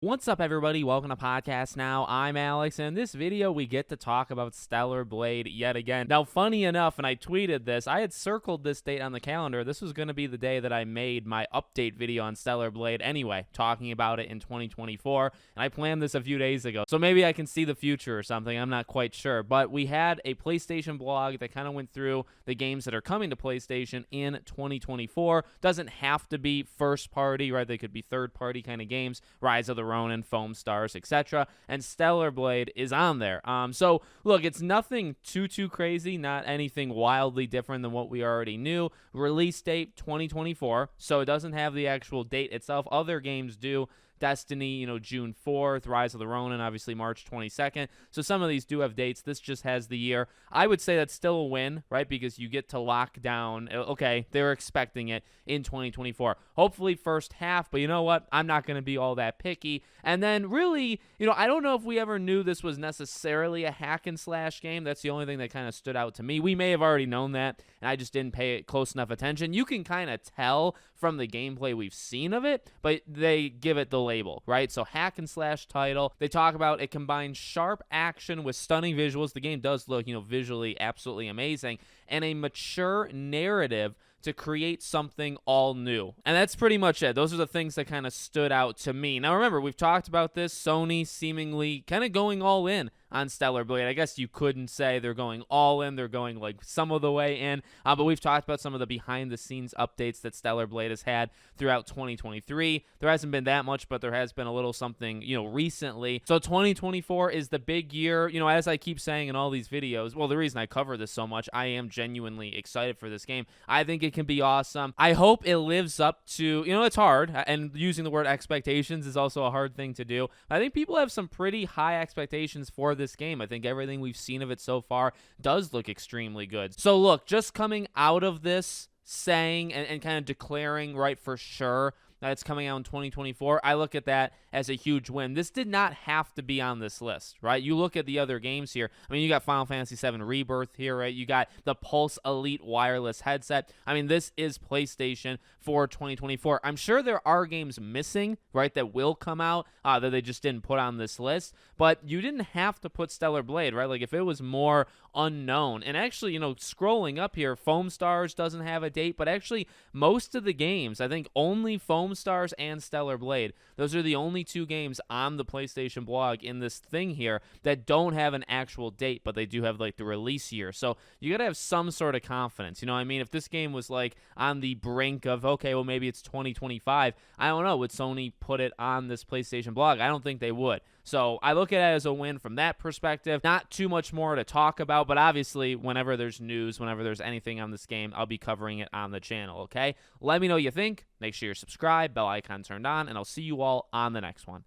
What's up, everybody? Welcome to Podcast Now. I'm Alex, and in this video, we get to talk about Stellar Blade yet again. Now, funny enough, and I tweeted this, I had circled this date on the calendar. This was going to be the day that I made my update video on Stellar Blade anyway, talking about it in 2024, and I planned this a few days ago. So maybe I can see the future or something. I'm not quite sure. But we had a PlayStation blog that kind of went through the games that are coming to PlayStation in 2024. Doesn't have to be first party, right? They could be third party kind of games. Rise of the Ronin, Foam Stars, etc. And Stellar Blade is on there. So look, it's nothing too crazy, not anything wildly different than what we already knew. Release date 2024, so it doesn't have the actual date itself. Other games do. Destiny, June 4th, Rise of the Ronin, obviously March 22nd. So some of these do have dates. This just has the year. I would say that's still a win, right? Because you get to lock down, okay, they're expecting it in 2024. Hopefully first half, but you know what? I'm not going to be all that picky. And then really, I don't know if we ever knew this was necessarily a hack and slash game. That's the only thing that kind of stood out to me. We may have already known that, and I just didn't pay it close enough attention. You can kind of tell from the gameplay we've seen of it, but they give it the label, right? So hack and slash title. They talk about it combines sharp action with stunning visuals. The game does look, visually absolutely amazing, and a mature narrative to create something all new. And that's pretty much it. Those are the things that kind of stood out to me. Now remember, we've talked about this, Sony seemingly kind of going all in on Stellar Blade. I guess you couldn't say they're going all in. They're going like some of the way in. But we've talked about some of the behind the scenes updates that Stellar Blade has had throughout 2023. There hasn't been that much, but there has been a little something, recently. So 2024 is the big year. As I keep saying in all these videos, well, the reason I cover this so much, I am genuinely excited for this game. I think it can be awesome. I hope it lives up to, it's hard, and using the word expectations is also a hard thing to do. I think people have some pretty high expectations for this game. I think everything we've seen of it so far does look extremely good. So look, just coming out of this saying and kind of declaring right for sure that it's coming out in 2024, I look at that as a huge win. This did not have to be on this list, right? You look at the other games here. I mean, you got Final Fantasy VII Rebirth here, right? You got the Pulse Elite wireless headset. I mean, this is PlayStation for 2024. I'm sure there are games missing, right, that will come out that they just didn't put on this list, but you didn't have to put Stellar Blade, right? Like, if it was more unknown, and actually, scrolling up here, Foam Stars doesn't have a date, but actually most of the games, I think only Foam Stars and Stellar Blade, those are the only two games on the PlayStation blog in this thing here that don't have an actual date, but they do have like the release year. So you gotta have some sort of confidence. I mean, if this game was like on the brink of, okay, well, maybe it's 2025, I don't know, would Sony put it on this PlayStation blog? I don't think they would. So I look at it as a win from that perspective. Not too much more to talk about, but obviously whenever there's news, whenever there's anything on this game, I'll be covering it on the channel, okay? Let me know what you think. Make sure you're subscribed, bell icon turned on, and I'll see you all on the next one.